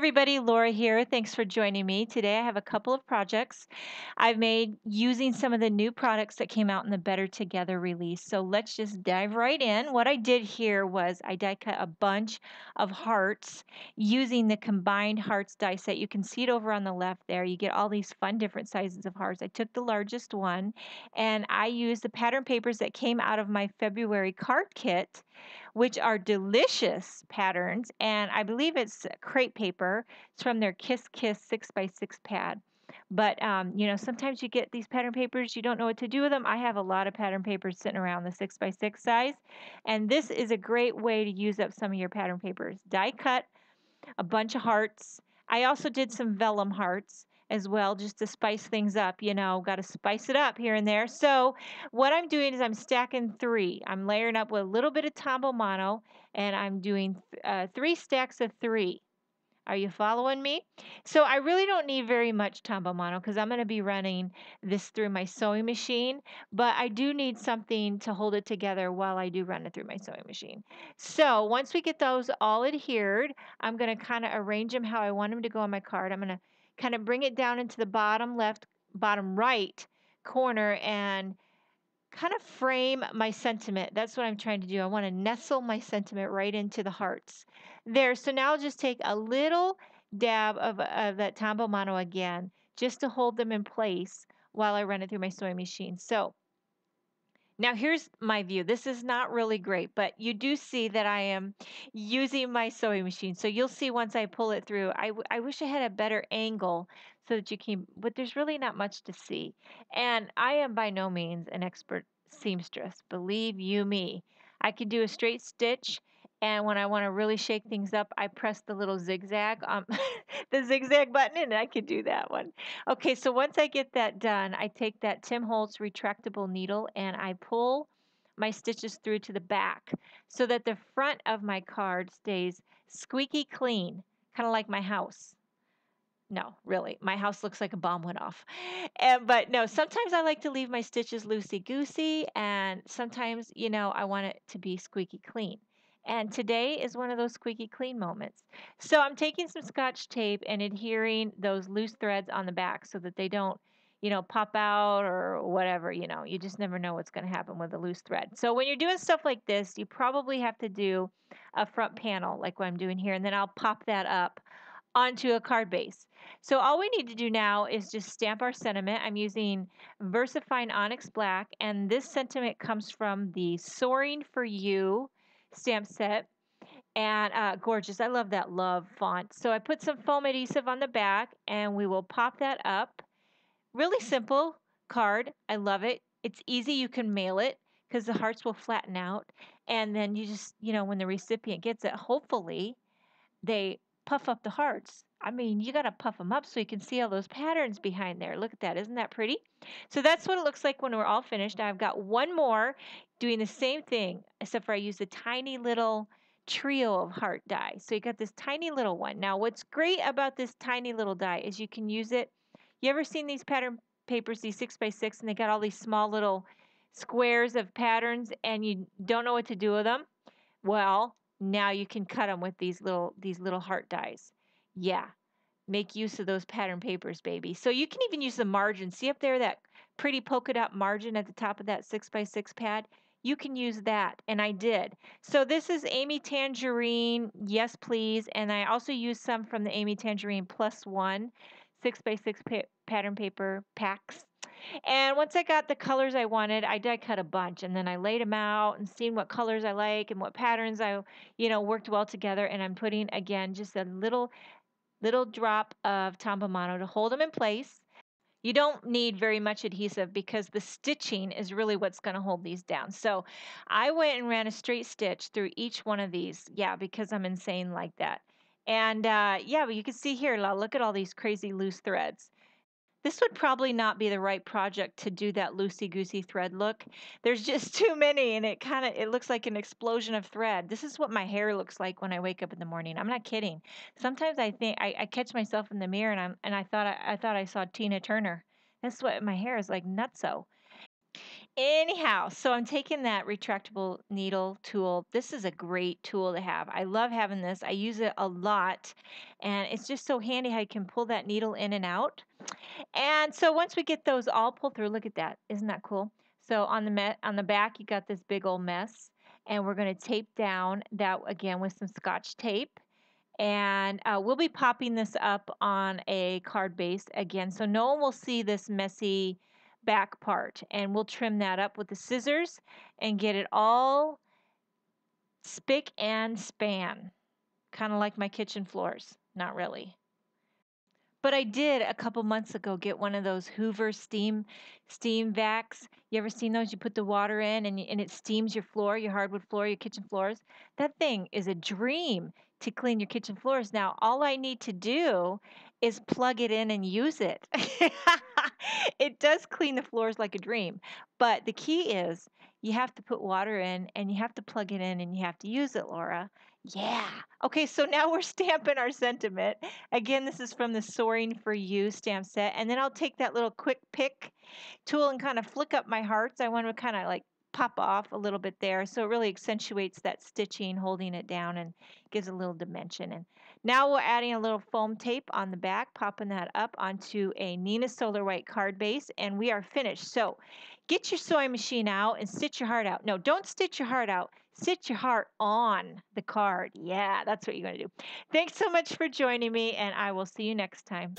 everybody, Laura here. Thanks for joining me. Today I have a couple of projects I've made using some of the new products that came out in the Better Together release. So let's just dive right in. What I did here was I die cut a bunch of hearts using the combined hearts die set. You can see it over on the left there. You get all these fun different sizes of hearts. I took the largest one and I used the pattern papers that came out of my February card kit, which are delicious patterns, and I believe it's crepe paper. It's from their Kiss Kiss 6x6 pad. But sometimes you get these pattern papers, you don't know what to do with them. I have a lot of pattern papers sitting around the 6x6 size, and this is a great way to use up some of your pattern papers. Die cut a bunch of hearts. I also did some vellum hearts as well, just to spice things up. Got to spice it up here and there. So what I'm doing is I'm stacking three. I'm layering up with a little bit of Tombow Mono, and I'm doing 3 stacks of 3. Are you following me? So I really don't need very much Tombow Mono because I'm going to be running this through my sewing machine, but I do need something to hold it together while I do run it through my sewing machine. So once we get those all adhered, I'm going to kind of arrange them how I want them to go on my card. I'm going to kind of bring it down into the bottom left, bottom right corner and kind of frame my sentiment. That's what I'm trying to do. I want to nestle my sentiment right into the hearts there. So now I'll just take a little dab of that Tombow Mono again, just to hold them in place while I run it through my sewing machine. So now here's my view. This is not really great, but you do see that I am using my sewing machine. So you'll see once I pull it through. I wish I had a better angle so that you can, but there's really not much to see. And I am by no means an expert seamstress, believe you me. I could do a straight stitch, and when I want to really shake things up, I press the little zigzag the zigzag button, and I could do that one. Okay, so once I get that done, I take that Tim Holtz retractable needle and I pull my stitches through to the back so that the front of my card stays squeaky clean, kind of like my house. No, really, my house looks like a bomb went off. But no, sometimes I like to leave my stitches loosey-goosey, and sometimes, I want it to be squeaky clean. And today is one of those squeaky clean moments. So I'm taking some Scotch tape and adhering those loose threads on the back so that they don't, pop out or whatever. You just never know what's going to happen with a loose thread. So when you're doing stuff like this, you probably have to do a front panel like what I'm doing here, and then I'll pop that up onto a card base. So all we need to do now is just stamp our sentiment. I'm using VersaFine Onyx Black, and this sentiment comes from the Soaring for You stamp set. And gorgeous. I love that love font. So I put some foam adhesive on the back, and we will pop that up. Really simple card. I love it. It's easy. You can mail it because the hearts will flatten out. And then you just, when the recipient gets it, hopefully they puff up the hearts. I mean, you got to puff them up so you can see all those patterns behind there. Look at that. Isn't that pretty? So that's what it looks like when we're all finished. Now I've got one more doing the same thing, except for I use a tiny little trio of heart die. So you got this tiny little one. Now what's great about this tiny little die is you can use it. You ever seen these pattern papers, these 6x6, and they got all these small little squares of patterns and you don't know what to do with them? Well, now you can cut them with these little heart dies. Yeah, make use of those pattern papers, baby. So you can even use the margin. See up there that pretty polka dot margin at the top of that 6x6 pad? You can use that, and I did. So this is Amy Tangerine, yes please, and I also used some from the Amy Tangerine Plus One 6x6 pattern paper packs. And once I got the colors I wanted, I die cut a bunch, and then I laid them out and seen what colors I like and what patterns worked well together. And I'm putting again just a little drop of Tombow Mono to hold them in place. You don't need very much adhesive because the stitching is really what's going to hold these down. So I went and ran a straight stitch through each one of these. Yeah, because I'm insane like that. And yeah, but you can see here, look at all these crazy loose threads. This would probably not be the right project to do that loosey-goosey thread look. There's just too many, and it looks like an explosion of thread. This is what my hair looks like when I wake up in the morning. I'm not kidding. Sometimes I think I catch myself in the mirror, and I thought I saw Tina Turner. That's what my hair is like, nutso. Anyhow, so I'm taking that retractable needle tool. This is a great tool to have. I love having this. I use it a lot, and it's just so handy how you can pull that needle in and out. And so once we get those all pulled through, look at that. Isn't that cool? So on the back, you got this big old mess, and we're going to tape down that again with some Scotch tape. And we'll be popping this up on a card base again, so no one will see this messy back part. And we'll trim that up with the scissors and get it all spick and span, kind of like my kitchen floors. Not really. But I did a couple months ago get one of those Hoover steam vacs. You ever seen those? You put the water in and it steams your floor, your hardwood floor, your kitchen floors. That thing is a dream to clean your kitchen floors. Now, all I need to do is plug it in and use it. It does clean the floors like a dream. But the key is you have to put water in and you have to plug it in and you have to use it, Laura. Yeah. Okay, so now we're stamping our sentiment. Again, this is from the Soaring for You stamp set. And then I'll take that little quick pick tool and kind of flick up my hearts. I want to kind of like pop off a little bit there. So it really accentuates that stitching, holding it down, and gives a little dimension. And now we're adding a little foam tape on the back, popping that up onto a Nina Solar White card base, and we are finished. So get your sewing machine out and stitch your heart out. No, don't stitch your heart out. Stitch your heart on the card. Yeah, that's what you're going to do. Thanks so much for joining me, and I will see you next time.